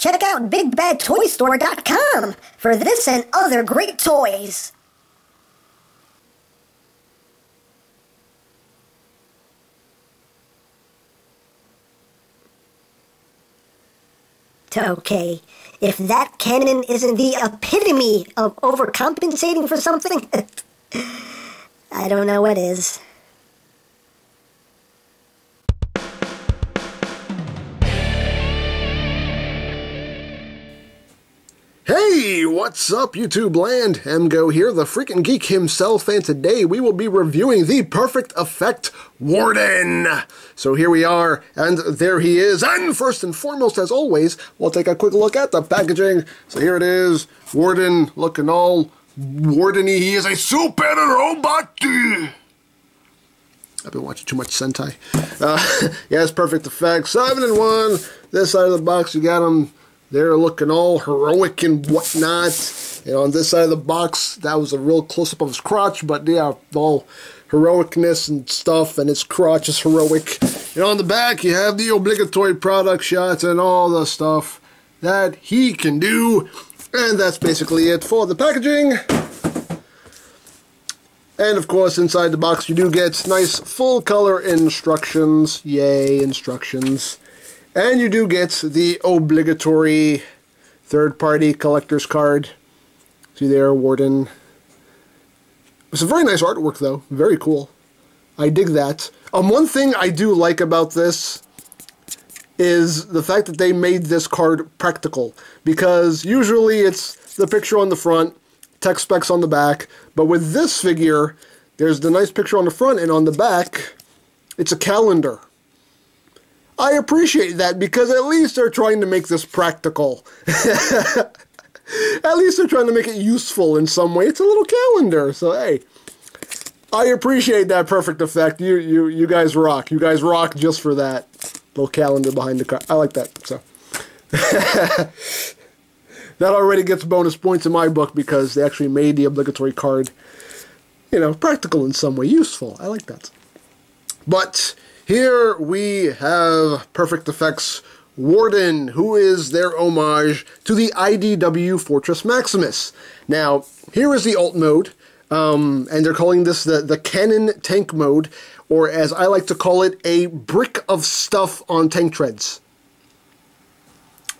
check out BigBadToyStore.com for this and other great toys. Okay, if that cannon isn't the epitome of overcompensating for something, I don't know what is. Hey, what's up YouTube land? EmGo here, the freaking geek himself, and today we will be reviewing the Perfect Effect Warden. So here we are, and there he is, and first and foremost, as always, we'll take a quick look at the packaging. So here it is, Warden, looking all Warden-y. He is a super robot. I've been watching too much Sentai. Yes, Perfect Effect, 7-in-1. This side of the box, you got him. They're looking all heroic and whatnot. And on this side of the box, that was a real close-up of his crotch, but yeah, all heroicness and stuff, and his crotch is heroic. And on the back, you have the obligatory product shots and all the stuff that he can do. And that's basically it for the packaging. And of course, inside the box, you do get nice full-color instructions. Yay, instructions. And you do get the obligatory third-party collector's card. See there, Warden. It's a very nice artwork, though. Very cool. I dig that. One thing I do like about this is the fact that they made this card practical. Because usually it's the picture on the front, text specs on the back. But with this figure, there's the nice picture on the front, and on the back, it's a calendar. I appreciate that because at least they're trying to make this practical. At least they're trying to make it useful in some way. It's a little calendar, so hey, I appreciate that Perfect Effect. You guys rock. You guys rock just for that little calendar behind the card. I like that. So that already gets bonus points in my book because they actually made the obligatory card, you know, practical in some way, useful. I like that. But here we have Perfect Effect's Warden, who is their homage to the IDW Fortress Maximus. Now, here is the alt mode, and they're calling this the Cannon Tank mode, or as I like to call it, a brick of stuff on tank treads.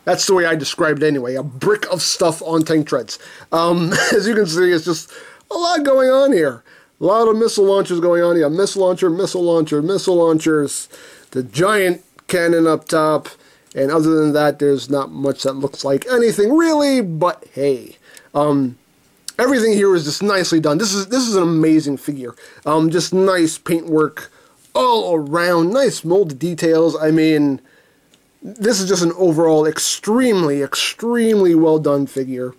That's the way I describe it anyway, a brick of stuff on tank treads. As you can see, it's just a lot going on here. A lot of missile launchers going on here. Missile launcher, missile launcher, missile launchers. The giant cannon up top. And other than that, there's not much that looks like anything really. But hey, everything here is just nicely done. This is an amazing figure. Just nice paintwork all around. Nice molded details. I mean, this is just an overall extremely, extremely well done figure.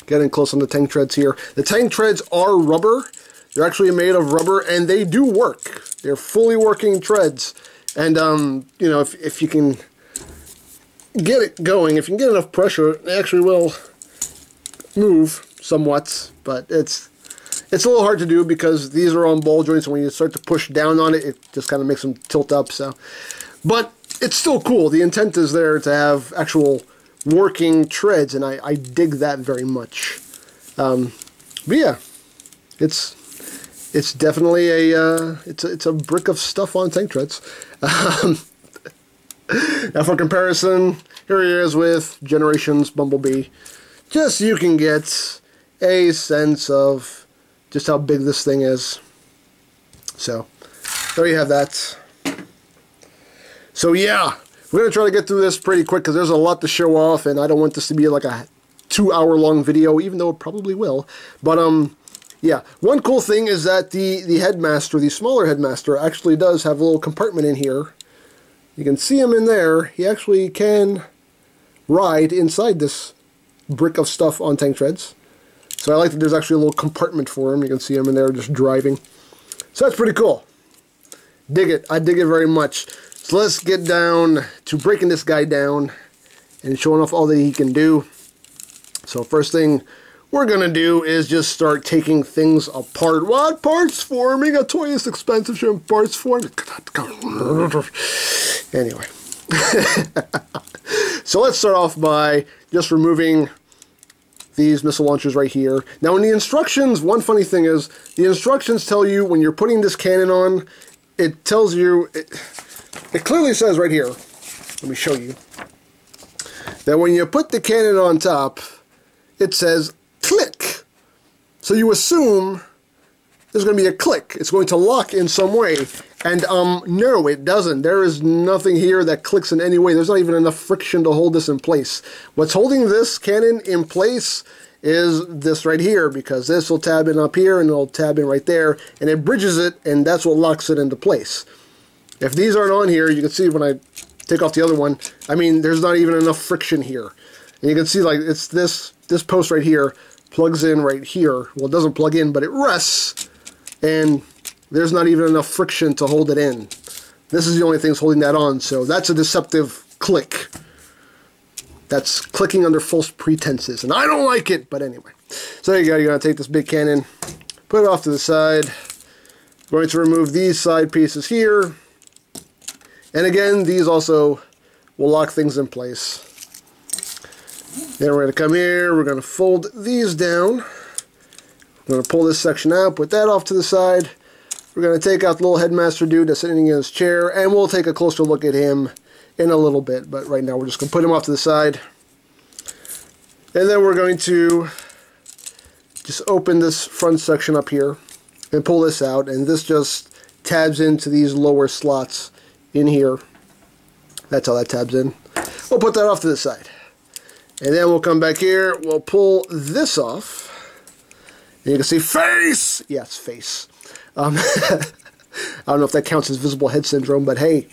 Getting close on the tank treads here. The tank treads are rubber. They're actually made of rubber, and they do work. They're fully working treads. And, you know, if you can get it going, if you can get enough pressure, it actually will move somewhat. But it's a little hard to do because these are on ball joints, and when you start to push down on it, it just kind of makes them tilt up. So, but it's still cool. The intent is there to have actual working treads, and I dig that very much. But yeah, it's definitely it's a brick of stuff on tank treads. Now for comparison, here he is with Generations Bumblebee. Just so you can get a sense of just how big this thing is. So, there you have that. So yeah, we're going to try to get through this pretty quick because there's a lot to show off, and I don't want this to be like a 2-hour-long video, even though it probably will. But, yeah, one cool thing is that the headmaster, the smaller headmaster, actually does have a little compartment in here. You can see him in there. He actually can ride inside this brick of stuff on tank treads. So I like that there's actually a little compartment for him. You can see him in there just driving. So that's pretty cool. Dig it. I dig it very much. So let's get down to breaking this guy down and showing off all that he can do. So first thing we're going to do is just start taking things apart. What? Parts forming? A toy is expensive, shouldn't parts form? Anyway, So let's start off by just removing these missile launchers right here. Now in the instructions, one funny thing is, the instructions tell you when you're putting this cannon on, it tells you, it clearly says right here, let me show you, that when you put the cannon on top, it says click. So you assume there's going to be a click. It's going to lock in some way. And no, it doesn't. There is nothing here that clicks in any way. There's not even enough friction to hold this in place. What's holding this cannon in place is this right here, because this will tab in up here and it'll tab in right there, and it bridges it, and that's what locks it into place. If these aren't on here, you can see when I take off the other one, I mean, there's not even enough friction here. And you can see, like, it's this post right here plugs in right here. Well, it doesn't plug in, but it rests, and there's not even enough friction to hold it in. This is the only thing that's holding that on, so that's a deceptive click. That's clicking under false pretenses, and I don't like it, but anyway. So there you go, you're going to take this big cannon, put it off to the side. We're going to remove these side pieces here. And again, these also will lock things in place. Then we're going to come here, we're going to fold these down. We're going to pull this section out, put that off to the side. We're going to take out the little headmaster dude that's sitting in his chair, and we'll take a closer look at him in a little bit. But right now we're just going to put him off to the side. And then we're going to just open this front section up here and pull this out, and this just tabs into these lower slots in here. That's how that tabs in. We'll put that off to the side. And then we'll come back here, we'll pull this off. And you can see face! Yes, face. I don't know if that counts as visible head syndrome, but hey,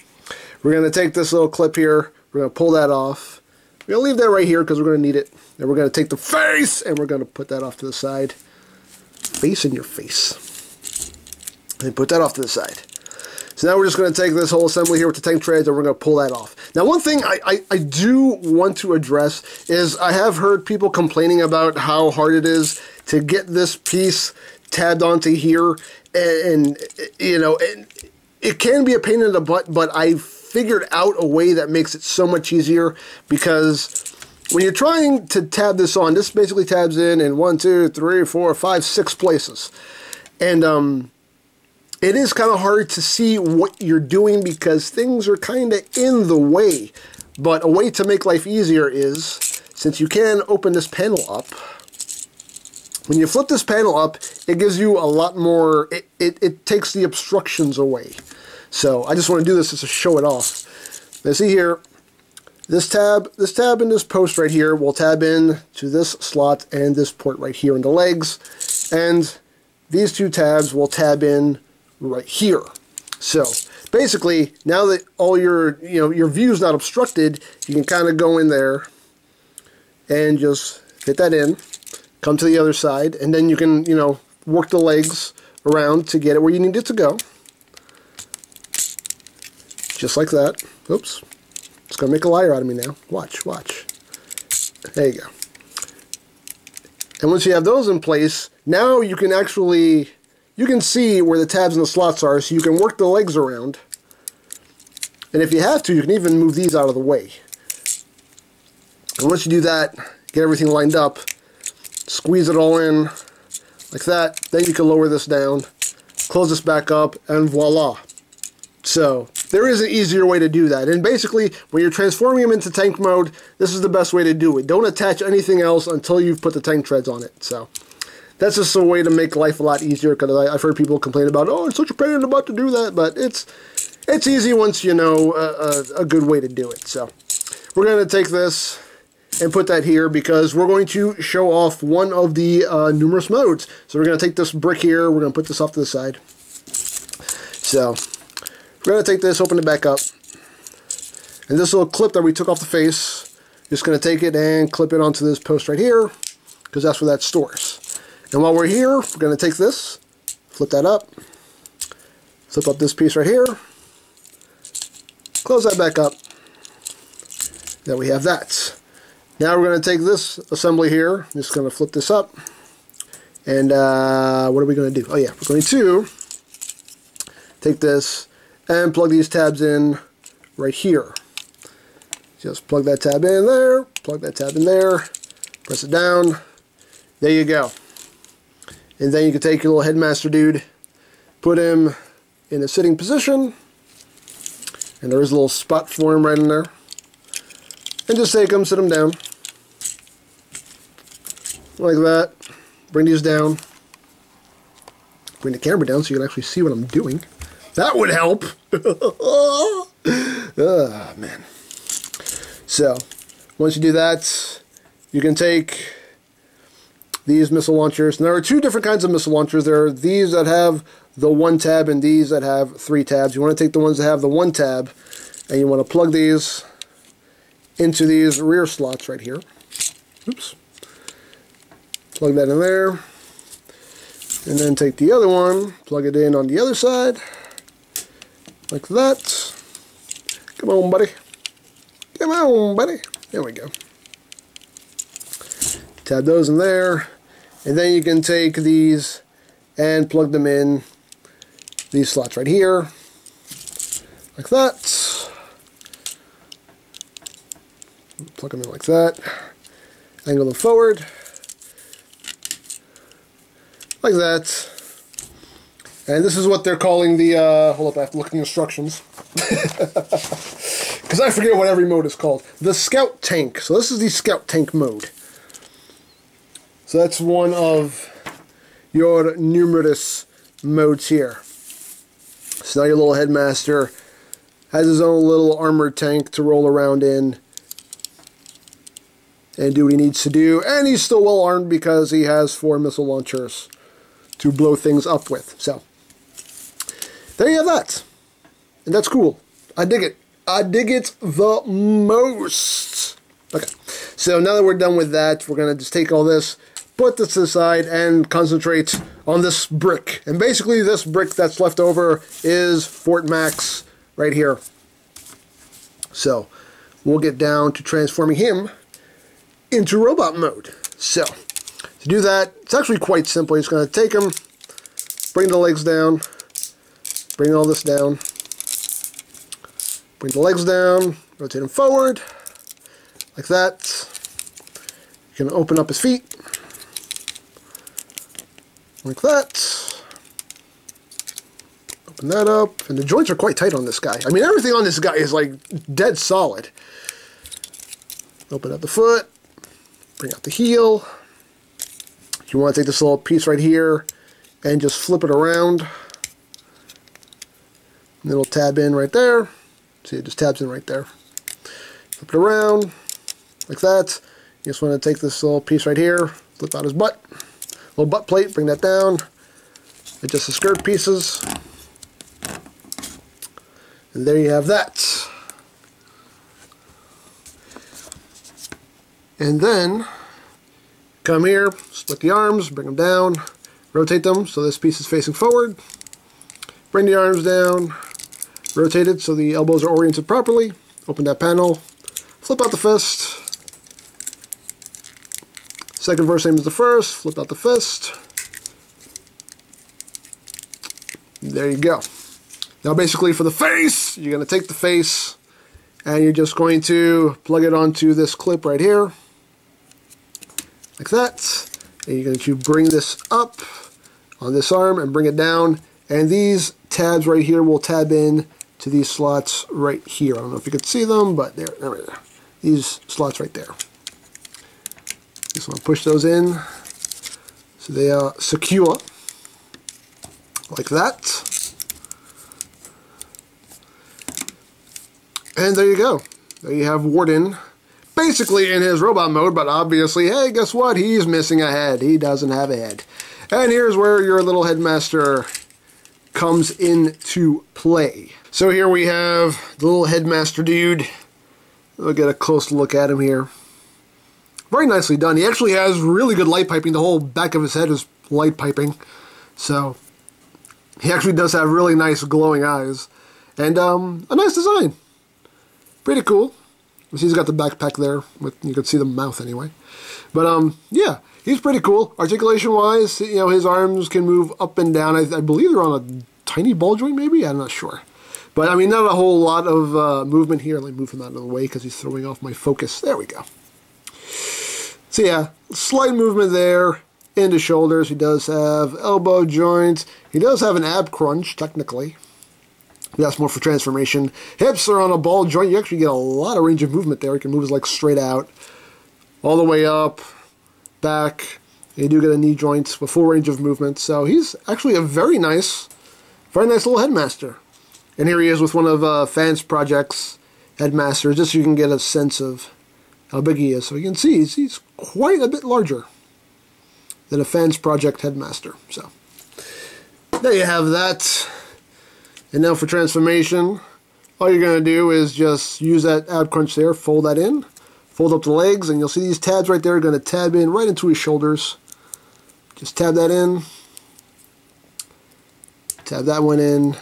we're going to take this little clip here, we're going to pull that off. We're going to leave that right here because we're going to need it. Then we're going to take the face, and we're going to put that off to the side. Face in your face. And put that off to the side. So now we're just going to take this whole assembly here with the tank treads, and we're going to pull that off. Now one thing I do want to address is I have heard people complaining about how hard it is to get this piece tabbed onto here, and you know, it can be a pain in the butt, but I figured out a way that makes it so much easier, because when you're trying to tab this on, this basically tabs in 1, 2, 3, 4, 5, 6 places, and it is kind of hard to see what you're doing because things are kind of in the way. But a way to make life easier is, since you can open this panel up, when you flip this panel up, it gives you a lot more, it takes the obstructions away. So I just want to do this just to show it off. Now see here, this tab and this post right here will tab in to this slot and this port right here in the legs. And these two tabs will tab in right here. So basically, now that all your view is not obstructed, you can kind of go in there and just fit that in, come to the other side, and then you can, work the legs around to get it where you need it to go. Just like that. Oops. It's going to make a liar out of me now. Watch, watch. There you go. And once you have those in place, now you can actually, you can see where the tabs and the slots are, so you can work the legs around. And if you have to, you can even move these out of the way. And once you do that, get everything lined up, squeeze it all in like that, then you can lower this down, close this back up, and voila. So there is an easier way to do that. And basically, when you're transforming them into tank mode, this is the best way to do it. Don't attach anything else until you've put the tank treads on it. So that's just a way to make life a lot easier, because I've heard people complain about, oh, it's such a pain in the butt to do that, but it's easy once you know a good way to do it. So we're going to take this and put that here because we're going to show off one of the numerous modes. So we're going to take this brick here, we're going to put this off to the side. So we're going to take this, open it back up, and this little clip that we took off the face, just going to take it and clip it onto this post right here, because that's where that stores. And while we're here, we're going to take this, flip that up, flip up this piece right here, close that back up. Then we have that. Now we're going to take this assembly here, just going to flip this up, and what are we going to do? Oh yeah, we're going to take this and plug these tabs in right here. Just plug that tab in there, plug that tab in there, press it down. There you go. And then you can take your little headmaster dude, put him in a sitting position, and there is a little spot for him right in there. And just take him, sit him down. Like that. Bring these down. Bring the camera down so you can actually see what I'm doing. That would help. Oh, man. So, once you do that, you can take these missile launchers. And there are two different kinds of missile launchers. There are these that have the 1 tab and these that have 3 tabs. You want to take the ones that have the 1 tab, and you want to plug these into these rear slots right here. Oops. Plug that in there. And then take the other one, plug it in on the other side. Like that. Come on, buddy. Come on, buddy. There we go. Tab those in there. And then you can take these and plug them in these slots right here. Like that. Plug them in like that. Angle them forward. Like that. And this is what they're calling the, hold up, I have to look at the instructions. Because I forget what every mode is called. The Scout Tank. So this is the Scout Tank mode. So that's one of your numerous modes here. So now your little headmaster has his own little armored tank to roll around in and do what he needs to do. And he's still well armed because he has 4 missile launchers to blow things up with. So there you have that. And that's cool. I dig it. I dig it the most. Okay. So now that we're done with that, we're going to just take all this, put this to the side, and concentrate on this brick. And basically this brick that's left over is Fort Max right here. So we'll get down to transforming him into robot mode. So to do that, it's actually quite simple. You're just going to take him, bring the legs down, bring all this down, bring the legs down, rotate him forward, like that. You can open up his feet, like that. Open that up, and the joints are quite tight on this guy. I mean, everything on this guy is like dead solid. Open up the foot, bring out the heel. You want to take this little piece right here and just flip it around. And it'll tab in right there. See, it just tabs in right there. Flip it around like that. You just want to take this little piece right here, flip out his butt. Little butt plate, bring that down. Adjust the skirt pieces. And there you have that. And then come here, split the arms, bring them down, rotate them so this piece is facing forward. Bring the arms down, rotate it so the elbows are oriented properly. Open that panel, flip out the fist. Second verse same as the first, flip out the fist. There you go. Now basically for the face, you're going to take the face and you're just going to plug it onto this clip right here. Like that. And you're going to bring this up on this arm and bring it down. And these tabs right here will tab in to these slots right here. I don't know if you can see them, but there. These slots right there. Just want to push those in so they are secure. Like that. And there you go. There you have Warden. Basically in his robot mode, but obviously, hey, guess what? He's missing a head. He doesn't have a head. And here's where your little headmaster comes into play. So here we have the little headmaster dude. We'll get a close look at him here. Very nicely done. He actually has really good light piping. The whole back of his head is light piping. So he actually does have really nice glowing eyes. And a nice design. Pretty cool. He's got the backpack there, with you can see the mouth anyway. But yeah, he's pretty cool. Articulation-wise, his arms can move up and down. I believe they're on a tiny ball joint, maybe. I'm not sure. But, I mean, not a whole lot of movement here. Let me move him out of the way because he's throwing off my focus. There we go. So, yeah, slight movement there into shoulders. He does have elbow joints. He does have an ab crunch, technically. That's more for transformation. Hips are on a ball joint. You actually get a lot of range of movement there. He can move his legs straight out, all the way up, back. You do get a knee joint with full range of movement. So he's actually a very nice little headmaster. And here he is with one of Fans Project's headmasters, just so you can get a sense of how big he is. So you can see he's quite a bit larger than a Fans Project headmaster. So there you have that. And now for transformation, all you're going to do is just use that ab crunch there, fold that in, fold up the legs, and you'll see these tabs right there are going to tab in right into his shoulders. Just tab that in, tab that one in,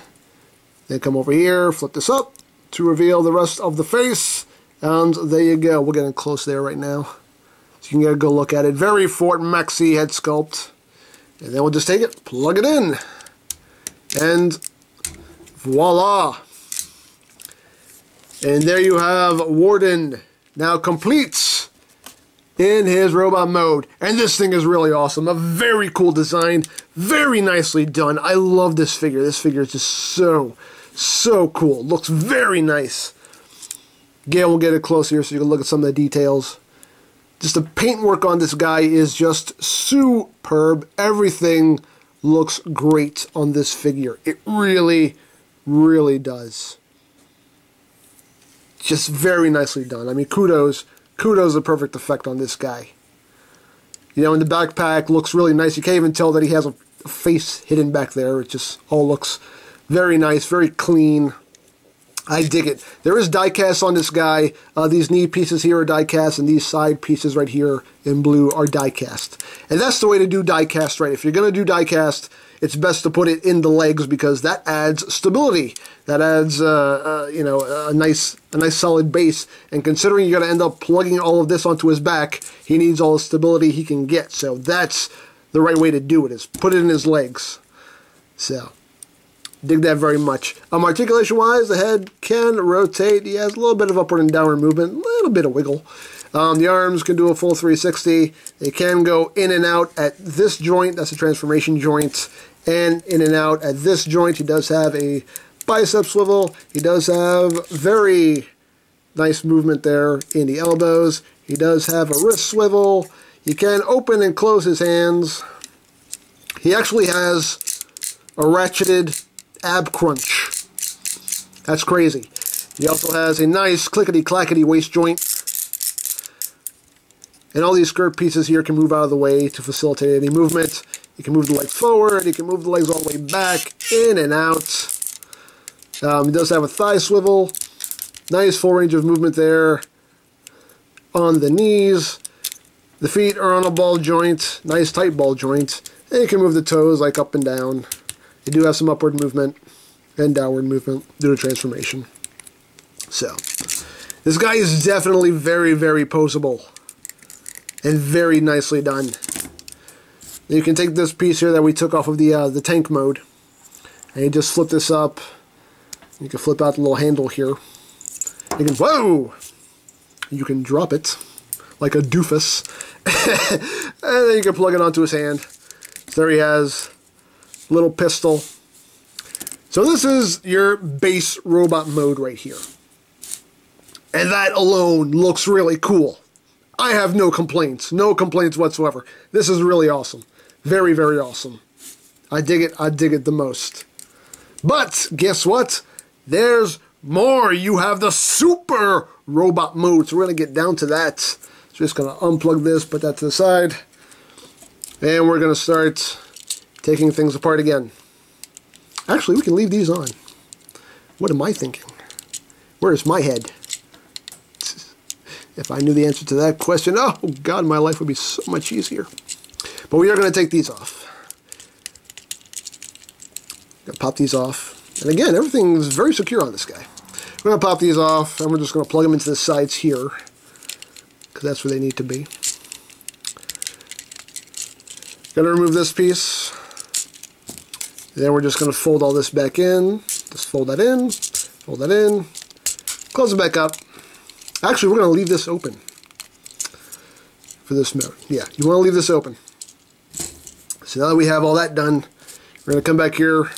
then come over here, flip this up to reveal the rest of the face, and there you go. We're getting close there right now, so you can get a good look at it. Very Fort Maxi head sculpt. And then we'll just take it, plug it in, and voila! And there you have Warden, now complete in his robot mode. And this thing is really awesome. A very cool design, very nicely done. I love this figure. This figure is just so cool. Looks very nice. Again, we'll get it closer here so you can look at some of the details. Just the paintwork on this guy is just superb. Everything looks great on this figure. It really does. Just very nicely done. I mean, kudos the perfect effect on this guy. You know, and the backpack looks really nice. You can't even tell that he has a face hidden back there. It just all looks very nice, very clean. I dig it. There is die-cast on this guy. These knee pieces here are die-cast, and these side pieces right here in blue are die-cast. And that's the way to do die-cast right. If you're going to do die-cast, it's best to put it in the legs because that adds stability. That adds, you know, a nice solid base. And considering you're going to end up plugging all of this onto his back, he needs all the stability he can get. So that's the right way to do it, is put it in his legs. So dig that very much. Articulation-wise, the head can rotate. He has a little bit of upward and downward movement, a little bit of wiggle. The arms can do a full 360. They can go in and out at this joint. That's a transformation joint. And in and out at this joint. He does have a bicep swivel. He does have very nice movement there in the elbows. He does have a wrist swivel. He can open and close his hands. He actually has a ratcheted ab crunch. That's crazy. He also has a nice clickety-clackety waist joint. And all these skirt pieces here can move out of the way to facilitate any movement. You can move the legs forward. You can move the legs all the way back, in and out. He does have a thigh swivel. Nice full range of movement there on the knees. The feet are on a ball joint. Nice tight ball joint. And you can move the toes like up and down. You do have some upward movement and downward movement due to transformation. So, this guy is definitely very poseable and very nicely done. You can take this piece here that we took off of the tank mode, and you just flip this up. You can flip out the little handle here. You can, whoa! You can drop it like a doofus, and then you can plug it onto his hand. So there he has a little pistol. So this is your base robot mode right here. And that alone looks really cool. I have no complaints whatsoever. This is really awesome. Very awesome. I dig it the most. But guess what? There's more. You have the super robot mode. So we're going to get down to that. So just going to unplug this, put that to the side. And we're going to start taking things apart again. Actually, we can leave these on. What am I thinking? Where is my head? If I knew the answer to that question, oh God, my life would be so much easier. But we are going to take these off. Going to pop these off. And again, everything is very secure on this guy. We're going to pop these off, and we're just going to plug them into the sides here, because that's where they need to be. Going to remove this piece. Then we're just going to fold all this back in. Just fold that in. Hold that in. Close it back up. Actually, we're going to leave this open for this mode. Yeah, you want to leave this open. So now that we have all that done, we're going to come back here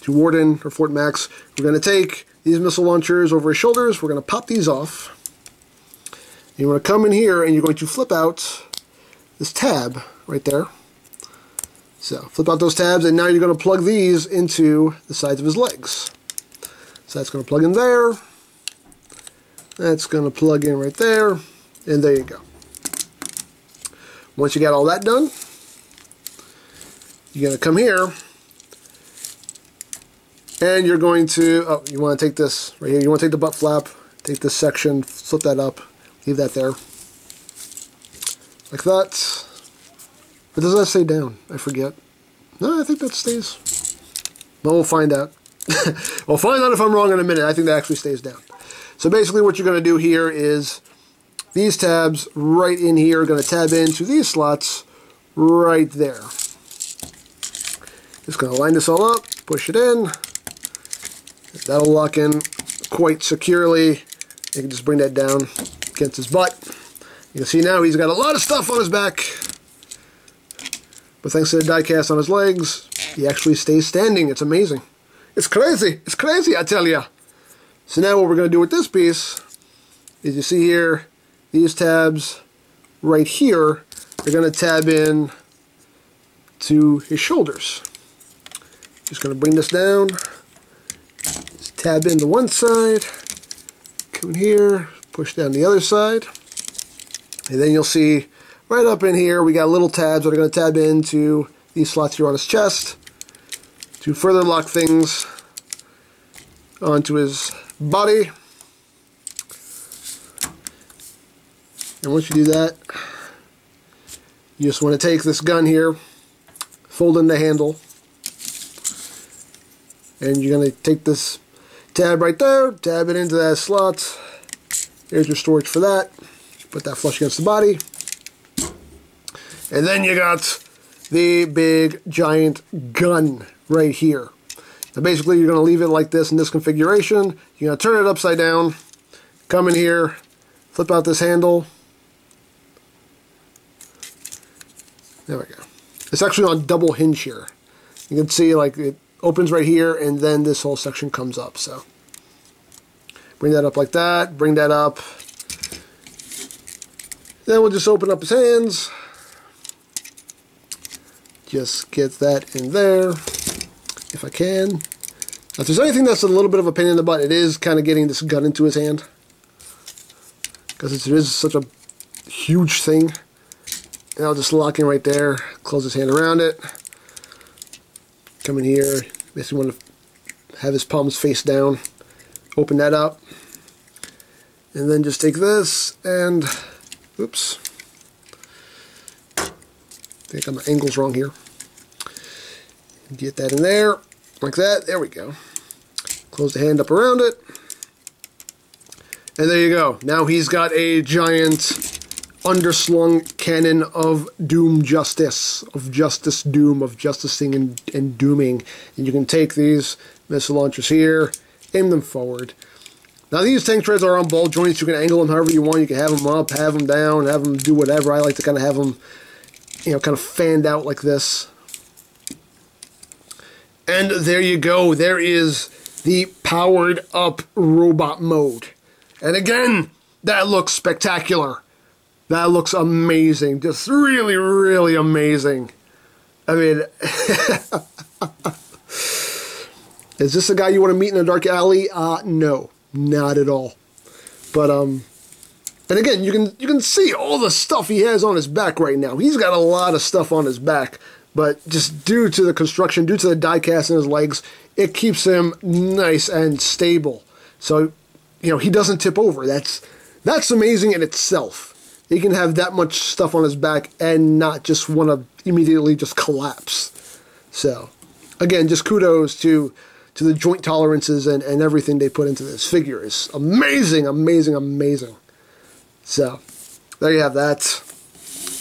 to Warden or Fort Max. We're going to take these missile launchers over his shoulders. We're going to pop these off. And you want to come in here and you're going to flip out this tab right there. So flip out those tabs, and now you're going to plug these into the sides of his legs. So that's going to plug in there. That's going to plug in right there. And there you go. Once you got all that done, you're going to come here. And you're going to, oh, you want to take this right here. You want to take the butt flap, take this section, flip that up, leave that there. Like that. Or does that stay down? I forget. No, I think that stays. Well, we'll find out. We'll find out if I'm wrong in a minute. I think that actually stays down. So basically what you're going to do here is these tabs right in here are going to tab into these slots right there. Just going to line this all up, push it in. That'll lock in quite securely. You can just bring that down against his butt. You can see now he's got a lot of stuff on his back. But thanks to the die cast on his legs, he actually stays standing. It's amazing. It's crazy. It's crazy, I tell ya. So now what we're going to do with this piece is, you see here, these tabs right here are going to tab in to his shoulders. Just going to bring this down. Just tab in to one side. Come in here, push down the other side. And then you'll see right up in here, we got little tabs that are going to tab into these slots here on his chest to further lock things onto his body. And once you do that, you just want to take this gun here, fold in the handle, and you're going to take this tab right there, tab it into that slot. Here's your storage for that. Put that flush against the body. And then you got the big giant gun right here. Now basically you're going to leave it like this in this configuration. You're going to turn it upside down, come in here, flip out this handle. There we go. It's actually on double hinge here. You can see like it opens right here and then this whole section comes up. So bring that up like that, bring that up. Then we'll just open up his hands. Just get that in there, if I can. Now, if there's anything that's a little bit of a pain in the butt, it is kind of getting this gun into his hand. Because it is such a huge thing. And I'll just lock in right there, close his hand around it. Come in here, basically want to have his palms face down. Open that up. And then just take this and, oops. I think I got my angles wrong here. Get that in there, like that. There we go. Close the hand up around it. And there you go. Now he's got a giant underslung cannon of doom justice, of justice doom, of justicing and dooming. And you can take these missile launchers here, aim them forward. Now these tank treads are on ball joints. You can angle them however you want. You can have them up, have them down, have them do whatever. I like to kind of have them, you know, kind of fanned out like this. And there you go. There is the powered up robot mode. And again, that looks spectacular. That looks amazing. Just really, really amazing. I mean, is this a guy you want to meet in a dark alley? No, not at all. But and again, you can see all the stuff he has on his back right now. He's got a lot of stuff on his back, but just due to the construction, due to the die cast in his legs, it keeps him nice and stable. So, you know, he doesn't tip over. That's amazing in itself. He can have that much stuff on his back and not just want to immediately just collapse. So, again, just kudos to the joint tolerances and everything they put into this figure. It's amazing, amazing, amazing. So, there you have that.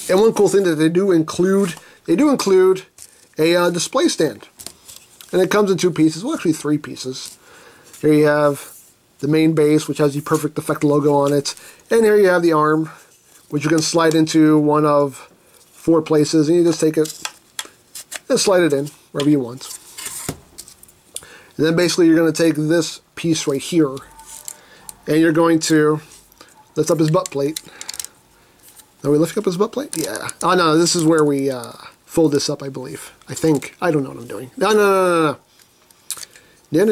And one cool thing that they do include a display stand. And it comes in two pieces, well actually three pieces. Here you have the main base, which has the Perfect Effect logo on it. And here you have the arm, which you can slide into one of 4 places, and you just take it and slide it in wherever you want. And then basically you're going to take this piece right here, and you're going to lift up his butt plate. Are we lifting up his butt plate? Yeah. Oh no, this is where we fold this up, I believe. I think. I don't know what I'm doing. No. No.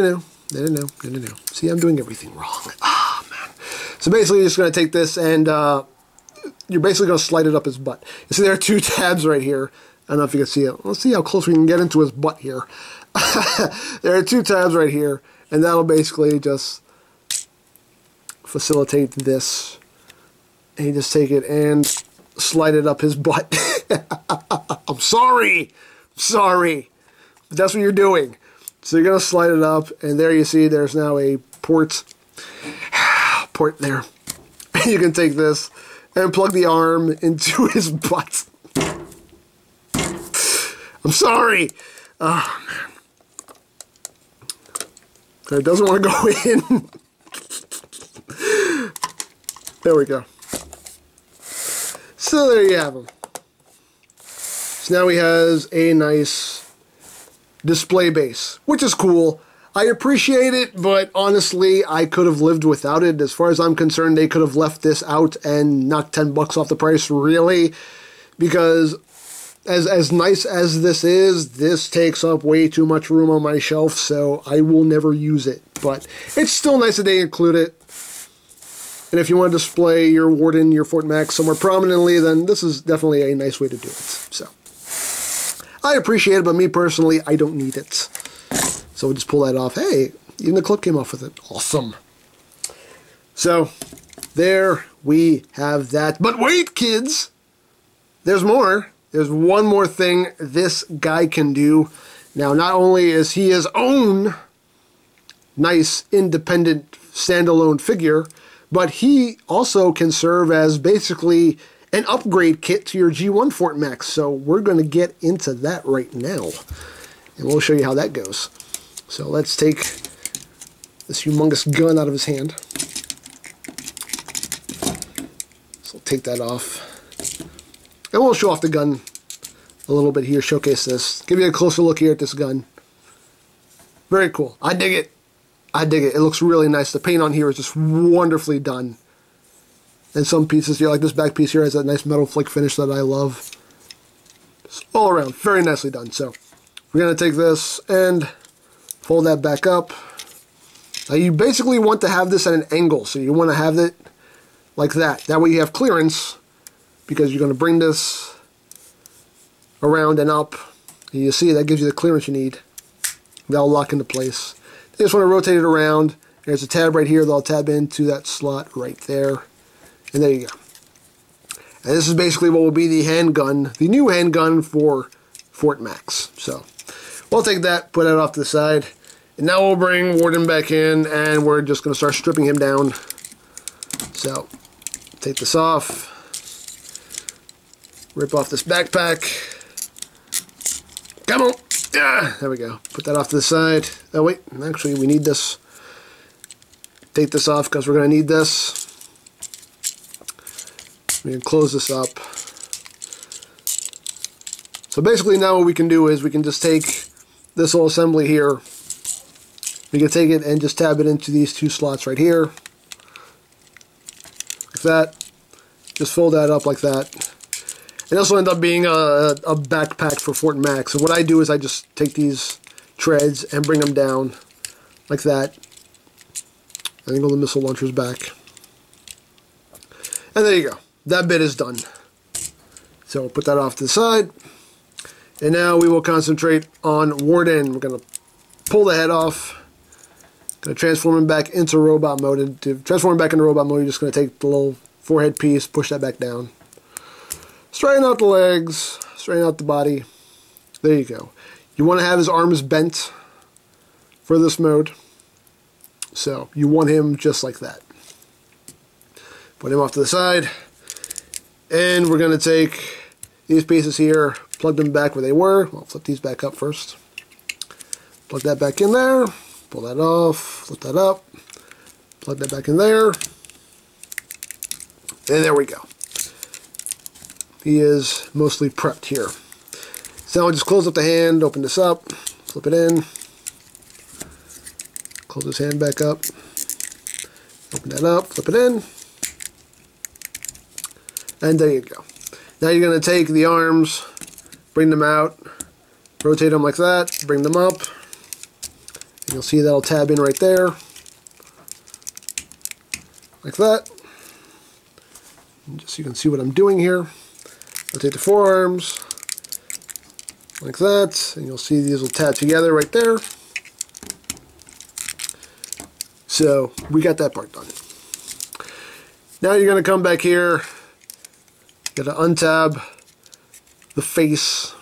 See, I'm doing everything wrong. Ah, man. So basically you're just going to take this and you're basically going to slide it up his butt. You see there are 2 tabs right here. I don't know if you can see it. Let's see how close we can get into his butt here. There are 2 tabs right here, and that'll basically just facilitate this. And you just take it and slide it up his butt. I'm sorry. But that's what you're doing. So you're going to slide it up, and there you see there's now a port there. And you can take this and plug the arm into his butt. I'm sorry. Oh, man. It doesn't want to go in. There we go. So there you have him. So now he has a nice display base, which is cool. I appreciate it, but honestly, I could have lived without it. As far as I'm concerned, they could have left this out and knocked 10 bucks off the price, really, because as nice as this takes up way too much room on my shelf, so I will never use it. But it's still nice that they include it. And if you want to display your Warden, your Fort Max somewhere prominently, then this is definitely a nice way to do it. So I appreciate it, but me personally, I don't need it. So we'll just pull that off. Hey, even the clip came off with it. Awesome. So there we have that. But wait, kids! There's more. There's one more thing this guy can do. Now, not only is he his own nice, independent, standalone figure, but he also can serve as basically an upgrade kit to your G1 Fort Max. So we're going to get into that right now. And we'll show you how that goes. So let's take this humongous gun out of his hand. So we'll take that off. And we'll show off the gun a little bit here, showcase this. Give you a closer look here at this gun. Very cool. I dig it. It looks really nice. The paint on here is just wonderfully done. And some pieces here, like this back piece here, has that nice metal flake finish that I love. Just all around, very nicely done. So we're going to take this and fold that back up. Now you basically want to have this at an angle, so you want to have it like that. That way you have clearance, because you're going to bring this around and up. And you see that gives you the clearance you need. That'll lock into place. You just want to rotate it around. There's a tab right here that'll tab into that slot right there. And there you go. And this is basically what will be the handgun, the new handgun for Fort Max. So we'll take that, put that off to the side. And now we'll bring Warden back in, and we're just going to start stripping him down. So take this off. Rip off this backpack. Come on. Ah, there we go. Put that off to the side. Oh, wait. Actually, we need this. Take this off because we're going to need this. We can close this up. So basically now what we can do is we can just take this little assembly here. We can take it and just tab it into these 2 slots right here. Like that. Just fold that up like that. And this will end up being a backpack for Fort Max. So what I do is I just take these treads and bring them down like that. And angle the missile launchers back. And there you go. That bit is done. So we'll put that off to the side. And now we will concentrate on Warden. We're going to pull the head off. Going to transform him back into robot mode. And to transform him back into robot mode, you're just going to take the little forehead piece, push that back down. Straighten out the legs, straighten out the body. There you go. You want to have his arms bent for this mode. So you want him just like that. Put him off to the side. And we're going to take these pieces here, plug them back where they were. I'll flip these back up first. Plug that back in there. Pull that off. Flip that up. Plug that back in there. And there we go. He is mostly prepped here. So now I'll just close up the hand, open this up, flip it in, close this hand back up, open that up, flip it in, and there you go. Now you're going to take the arms, bring them out, rotate them like that, bring them up, and you'll see that'll tab in right there, like that. And just so you can see what I'm doing here. Rotate the forearms, like that, and you'll see these will tab together right there. So we got that part done. Now you're going to come back here, got to untab the face,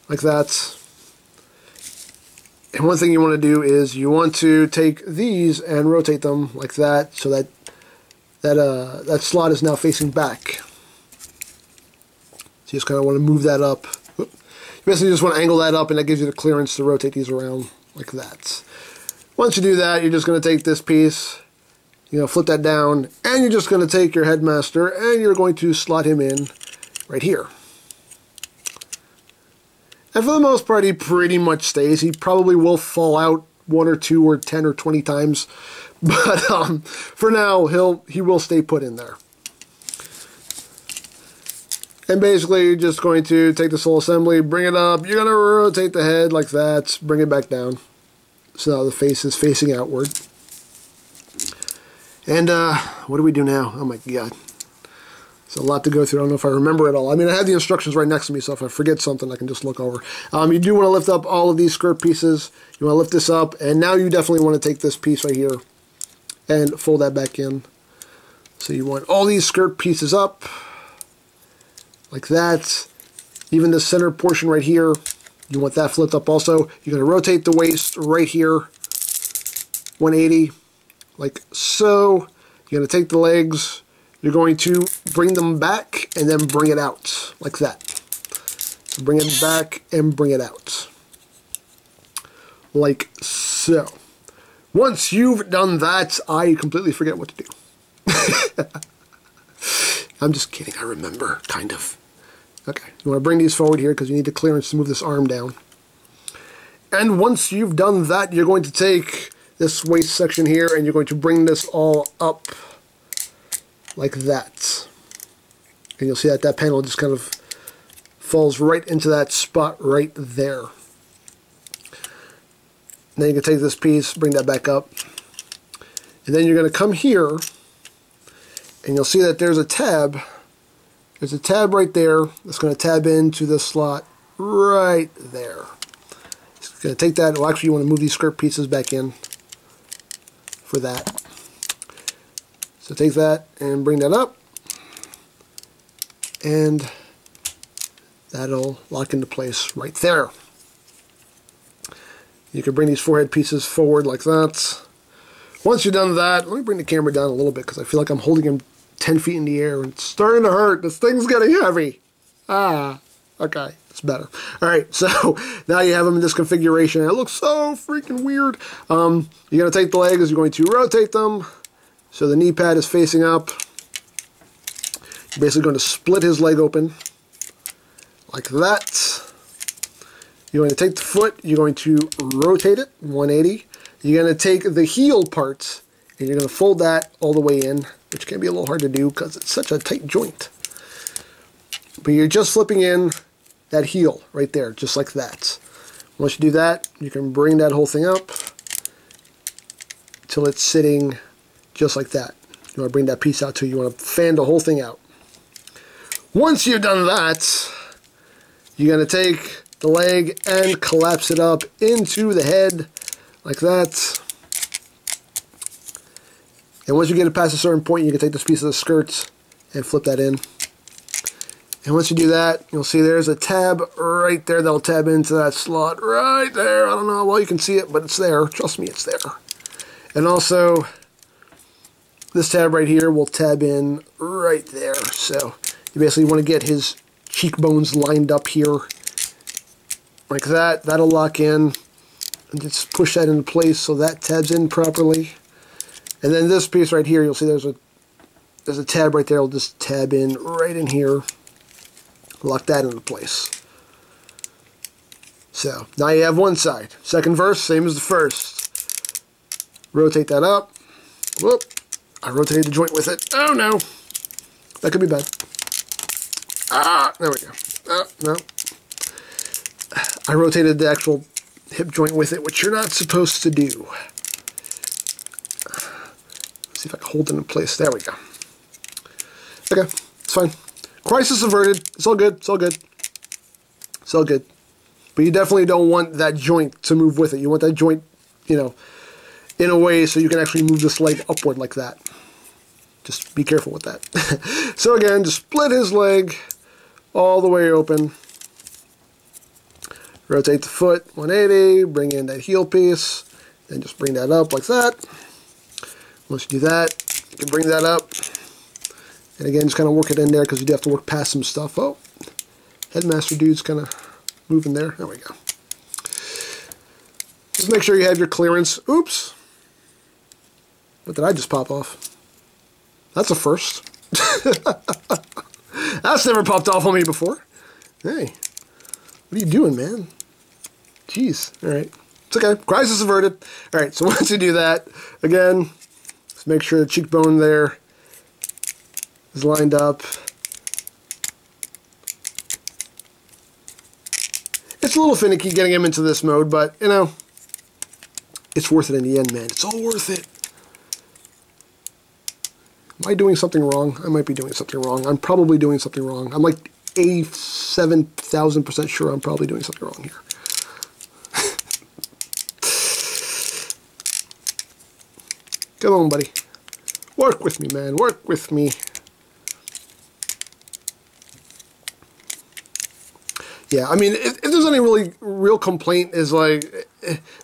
like that. And one thing you want to do is you want to take these and rotate them like that, so that that slot is now facing back. So you just kind of want to move that up. You basically just want to angle that up, and that gives you the clearance to rotate these around like that. Once you do that, you're just going to take this piece, flip that down, and you're just going to take your headmaster and you're going to slot him in right here. And for the most part, he pretty much stays. He probably will fall out 1 or 2 or 10 or 20 times, but for now, he will stay put in there. And basically, you're just going to take this whole assembly, bring it up, you're going to rotate the head like that, bring it back down. So now the face is facing outward. And what do we do now? Oh my god. It's a lot to go through. I don't know if I remember it all. I mean, I have the instructions right next to me, so if I forget something, I can just look over. You do want to lift up all of these skirt pieces. You want to lift this up, and now you definitely want to take this piece right here and fold that back in. So you want all these skirt pieces up, like that. Even the center portion right here, you want that flipped up also. You're going to rotate the waist right here, 180, like so. You're going to take the legs, you're going to bring them back and then bring it out, like that. So bring it back and bring it out, like so. Once you've done that, I completely forget what to do. I'm just kidding, I remember, kind of. Okay, you want to bring these forward here because you need the clearance to move this arm down. And once you've done that, you're going to take this waist section here and you're going to bring this all up like that. And you'll see that that panel just kind of falls right into that spot right there. Then you can take this piece, bring that back up. And then you're going to come here and you'll see that there's a tab. There's a tab right there that's going to tab into this slot right there. It's going to take that. Well, actually, you want to move these skirt pieces back in for that. So take that and bring that up, and that'll lock into place right there. You can bring these forehead pieces forward like that. Once you've done that, let me bring the camera down a little bit because I feel like I'm holding him 10 feet in the air and it's starting to hurt. This thing's getting heavy. Okay, it's better. Alright, so now you have them in this configuration. It looks so freaking weird. You're going to take the legs, you're going to rotate them so the knee pad is facing up. You're basically going to split his leg open like that. You're going to take the foot, you're going to rotate it 180. You're going to take the heel part and you're going to fold that all the way in, which can be a little hard to do because it's such a tight joint. But you're just flipping in that heel right there, just like that. Once you do that, you can bring that whole thing up till it's sitting just like that. You want to bring that piece out too. You want to fan the whole thing out. Once you've done that, you're going to take the leg and collapse it up into the head like that. And once you get it past a certain point, you can take this piece of the skirts and flip that in. And once you do that, you'll see there's a tab right there that'll tab into that slot right there. I don't know how well you can see it, but it's there. Trust me, it's there. And also, this tab right here will tab in right there. So you basically want to get his cheekbones lined up here like that. That'll lock in. And just push that into place so that tabs in properly. And then this piece right here, you'll see there's a tab right there. I'll just tab in right in here. Lock that into place. So, now you have one side. Second verse, same as the first. Rotate that up. Whoop. I rotated the joint with it. Oh no. That could be bad. Ah, there we go. Oh, no. I rotated the actual hip joint with it, which you're not supposed to do. Let's see if I can hold it in place. There we go. Okay, it's fine. Crisis averted. It's all good. It's all good. It's all good. But you definitely don't want that joint to move with it. You want that joint, you know, in a way so you can actually move this leg upward like that. Just be careful with that. So again, just split his leg all the way open. Rotate the foot 180, bring in that heel piece, then just bring that up like that. Once you do that, you can bring that up. And again, just kind of work it in there because you do have to work past some stuff. Oh, headmaster dude's kind of moving there. There we go. Just make sure you have your clearance. Oops. What did I just pop off? That's a first. That's never popped off on me before. Hey, what are you doing, man? Jeez. All right. It's okay. Crisis averted. All right, so once you do that, again, just make sure the cheekbone there is lined up. It's a little finicky getting him into this mode, but, you know, it's worth it in the end, man. It's all worth it. Am I doing something wrong? I might be doing something wrong. I'm probably doing something wrong. I'm like 87,000% sure I'm probably doing something wrong here. Come on, buddy. Work with me, man. Work with me. Yeah, I mean, if there's any real complaint is like,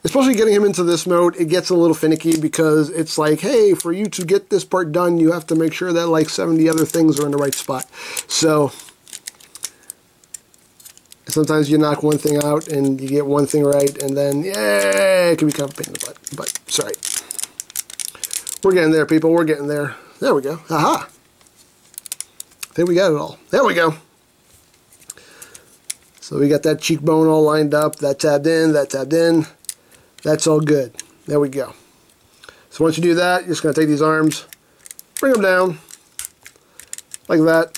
especially getting him into this mode, it gets a little finicky because it's like, hey, for you to get this part done, you have to make sure that like 70 other things are in the right spot. So sometimes you knock one thing out and you get one thing right, and then, yeah, it can be kind of a pain in the butt. But it's all right. We're getting there, people. We're getting there. There we go. Aha. I think we got it all. There we go. So we got that cheekbone all lined up, that tabbed in, that tabbed in. That's all good. There we go. So once you do that, you're just going to take these arms, bring them down, like that.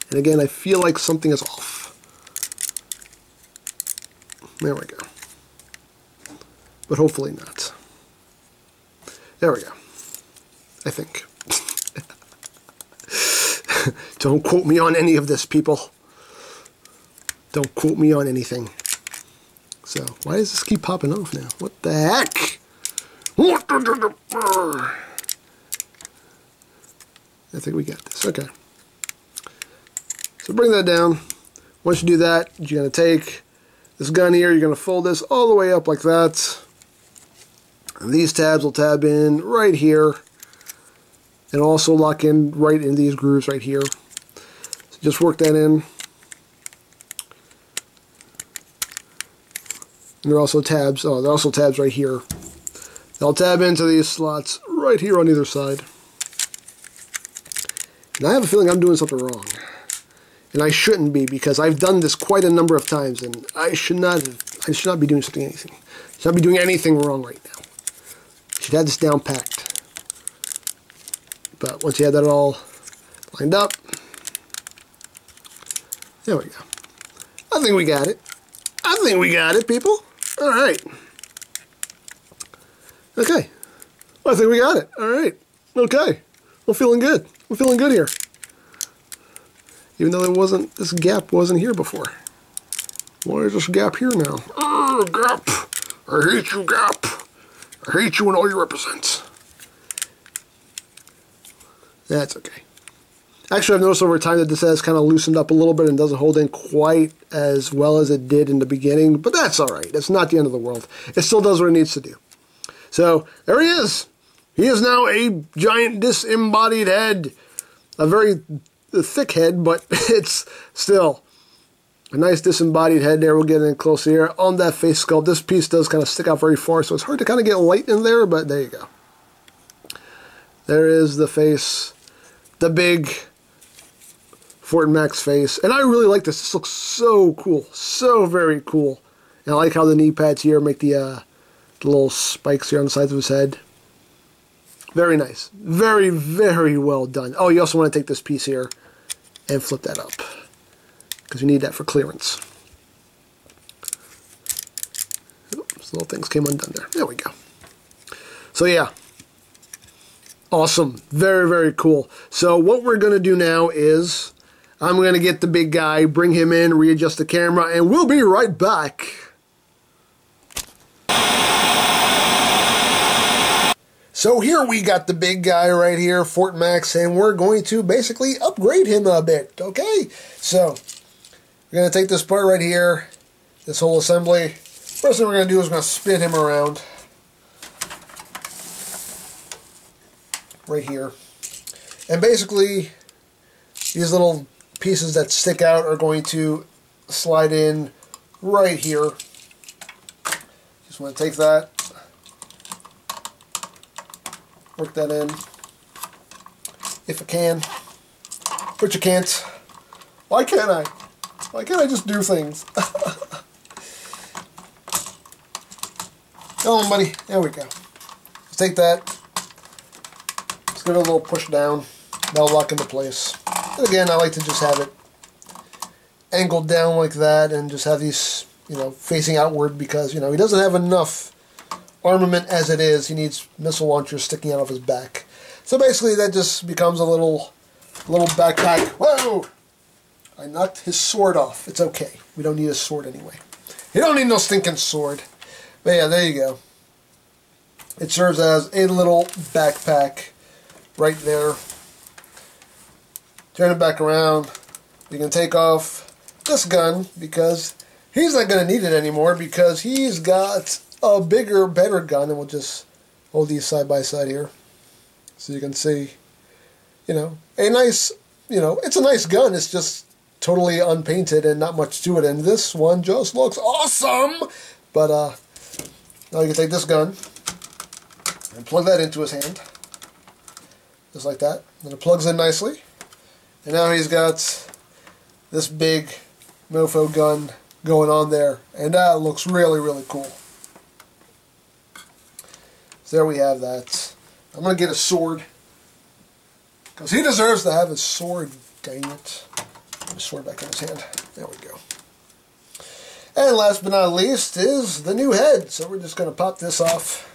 And again, I feel like something is off. There we go. But hopefully not. There we go. I think. Don't quote me on any of this, people. Don't quote me on anything. So, why does this keep popping off now? What the heck? I think we got this. Okay. So bring that down. Once you do that, you're going to take this gun here, you're going to fold this all the way up like that. And these tabs will tab in right here. And also lock in right in these grooves right here. So just work that in. And there are also tabs. Oh, there are also tabs right here. They'll tab into these slots right here on either side. And I have a feeling I'm doing something wrong. And I shouldn't be, because I've done this quite a number of times, and I should not be doing anything. I should not be doing anything wrong right now. I should have this down packed. But once you have that all lined up, there we go. I think we got it. I think we got it, people. All right. Okay. I think we got it. All right. Okay. We're feeling good. We're feeling good here. Even though this gap wasn't here before. Why is this gap here now? Oh, gap. I hate you, gap. I hate you and all you represent. That's okay. Actually, I've noticed over time that this has kind of loosened up a little bit and doesn't hold in quite as well as it did in the beginning, but that's all right. It's not the end of the world. It still does what it needs to do. So, there he is. He is now a giant disembodied head. A very thick head, but it's still A nice disembodied head there. We'll get in close here. On that face sculpt, this piece does kind of stick out very far, so it's hard to kind of get light in there, but there you go. There is the face. The big Fort Max face. And I really like this. This looks so cool. So very cool. And I like how the knee pads here make the little spikes here on the sides of his head. Very nice. Very, very well done. Oh, you also want to take this piece here and flip that up, because you need that for clearance. Those little things came undone there. There we go. So yeah. Awesome. Very, very cool. So what we're going to do now is I'm going to get the big guy, bring him in, readjust the camera, and we'll be right back. So here we got the big guy right here, Fort Max, and we're going to basically upgrade him a bit, okay? So we're going to take this part right here, this whole assembly. First thing we're going to do is we're going to spin him around right here. And basically, these little pieces that stick out are going to slide in right here. Just want to take that, work that in, if I can, but you can't. Why can't I? Why can't I just do things? Come on, buddy. There we go. Let's take that. Let's give it a little push down. That'll lock into place. And again, I like to just have it angled down like that and just have these, you know, facing outward, because, you know, he doesn't have enough armament as it is. He needs missile launchers sticking out of his back. So basically that just becomes a little backpack. Whoa! I knocked his sword off. It's okay. We don't need a sword anyway. You don't need no stinking sword. But yeah, there you go. It serves as a little backpack right there. Turn it back around. You can take off this gun, because he's not going to need it anymore, because he's got a bigger, better gun. And we'll just hold these side by side here so you can see, you know, a nice, you know, it's a nice gun. It's just totally unpainted and not much to it. And this one just looks awesome. But now you can take this gun and plug that into his hand, just like that. And it plugs in nicely. And now he's got this big mofo gun going on there, and that looks really, really cool. So there we have that. I'm going to get a sword, because he deserves to have his sword, dang it. Put his sword back in his hand. There we go. And last but not least is the new head. So we're just going to pop this off.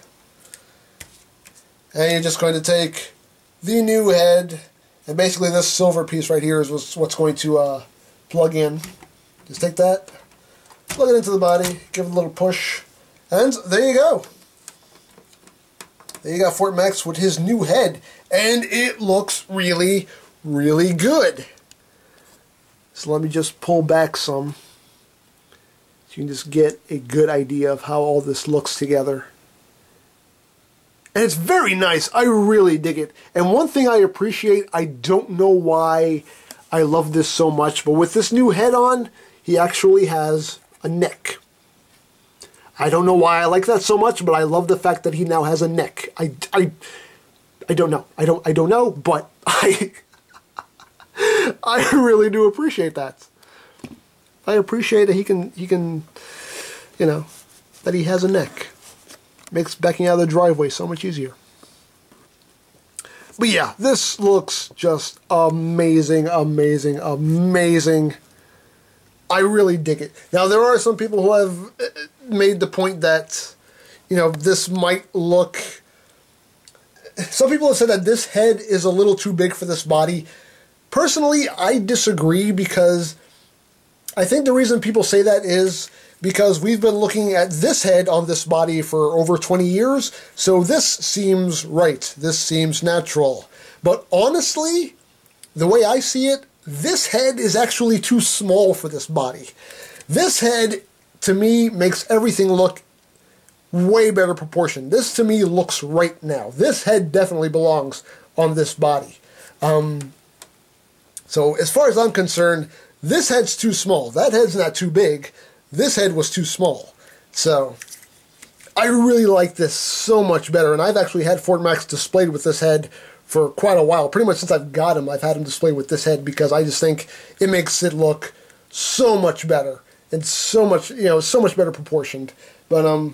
And you're just going to take the new head, and basically this silver piece right here is what's going to plug in. Just take that, plug it into the body, give it a little push, and there you go. There you got Fort Max with his new head, and it looks really, really good. So let me just pull back some, so you can just get a good idea of how all this looks together. And it's very nice. I really dig it. And one thing I appreciate, I don't know why I love this so much, but with this new head on, he actually has a neck. I don't know why I like that so much, but I love the fact that he now has a neck. I don't know. I don't know, but I really do appreciate that. I appreciate that he can, you know, that he has a neck. Makes backing out of the driveway so much easier. But yeah, this looks just amazing, amazing, amazing. I really dig it. Now, there are some people who have made the point that, you know, this might look... Some people have said that this head is a little too big for this body. Personally, I disagree, because I think the reason people say that is because we've been looking at this head on this body for over 20 years, so this seems right. This seems natural. But honestly, the way I see it, this head is actually too small for this body. This head, to me, makes everything look way better proportioned. This, to me, looks right now. This head definitely belongs on this body. So, as far as I'm concerned, this head's too small. That head's not too big. This head was too small. So, I really like this so much better, and I've actually had Fort Max displayed with this head for quite a while. Pretty much since I've got him, I've had him displayed with this head because I just think it makes it look so much better and so much, so much better proportioned. But,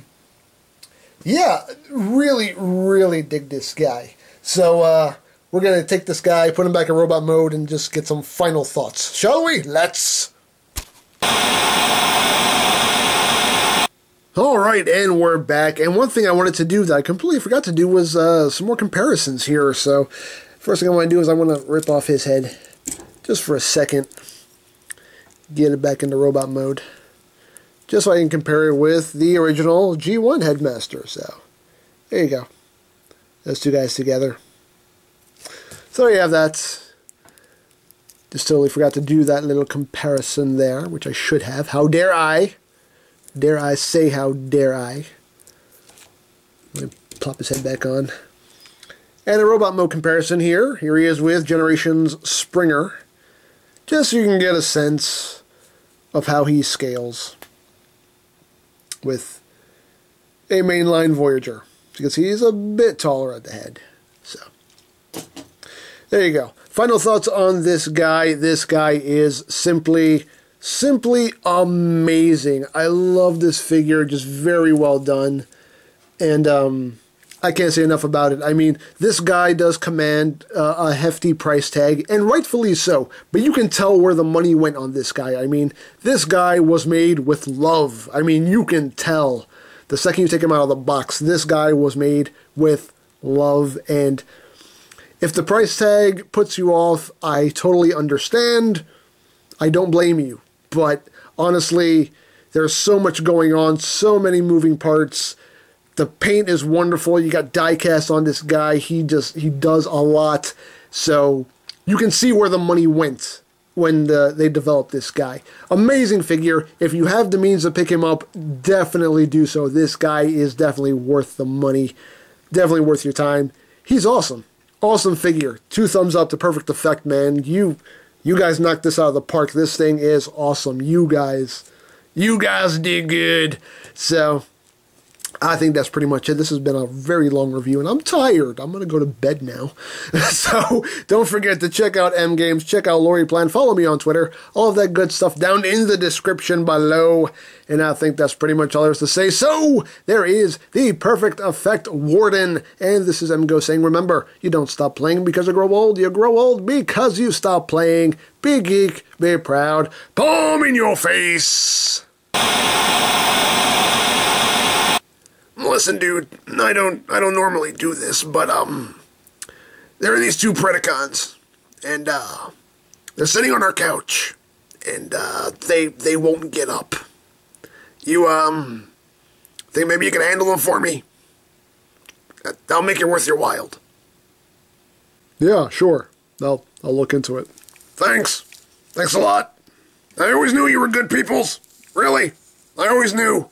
yeah, really, really dig this guy. So, we're going to take this guy, put him back in robot mode, and just get some final thoughts. Shall we? Let's... Alright, and we're back. And one thing I wanted to do that I completely forgot to do was some more comparisons here. So, first thing I want to do is I want to rip off his head just for a second. Get it back into robot mode. Just so I can compare it with the original G1 Headmaster. So, there you go. Those two guys together. So you have that. Just totally forgot to do that little comparison there, which I should have. How dare I? Dare I say, how dare I? Let me plop his head back on. And a robot mode comparison here. Here he is with Generations Springer. Just so you can get a sense of how he scales with a mainline Voyager. As you can see, he's a bit taller at the head. So, there you go. Final thoughts on this guy. This guy is simply amazing. I love this figure, just very well done. And I can't say enough about it. I mean, this guy does command a hefty price tag, and rightfully so. But you can tell where the money went on this guy. I mean, this guy was made with love. I mean, you can tell. The second you take him out of the box, this guy was made with love. And if the price tag puts you off, I totally understand. I don't blame you. But honestly, there's so much going on, so many moving parts. The paint is wonderful. You got die cast on this guy. He does a lot. So you can see where the money went when they developed this guy. Amazing figure. If you have the means to pick him up, definitely do so. This guy is definitely worth the money. Definitely worth your time. He's awesome. Awesome figure. 2 thumbs up to Perfect Effect, man. You guys knocked this out of the park. This thing is awesome. You guys did good. So, I think that's pretty much it. This has been a very long review, and I'm tired. I'm going to go to bed now. So, don't forget to check out EmGames, check out Lori Plan, follow me on Twitter, all of that good stuff down in the description below. And I think that's pretty much all there is to say. So, there is the Perfect Effect Warden. And this is EmGo saying, remember, you don't stop playing because you grow old. You grow old because you stop playing. Be geek, be proud. Palm in your face. Listen, dude, I don't normally do this, but there are these 2 Predacons, and they're sitting on our couch, and they won't get up. You think maybe you can handle them for me? I'll make it worth your while. Yeah, sure. I'll look into it. Thanks a lot. I always knew you were good peoples. Really, I always knew.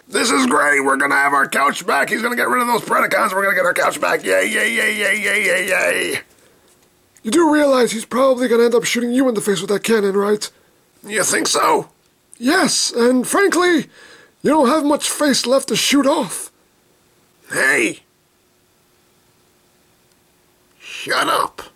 This is great. We're going to have our couch back. He's going to get rid of those Predacons. We're going to get our couch back. Yay, yay, yay, yay, yay, yay, yay. You do realize he's probably going to end up shooting you in the face with that cannon, right? You think so? Yes, and frankly, you don't have much face left to shoot off. Hey. Shut up.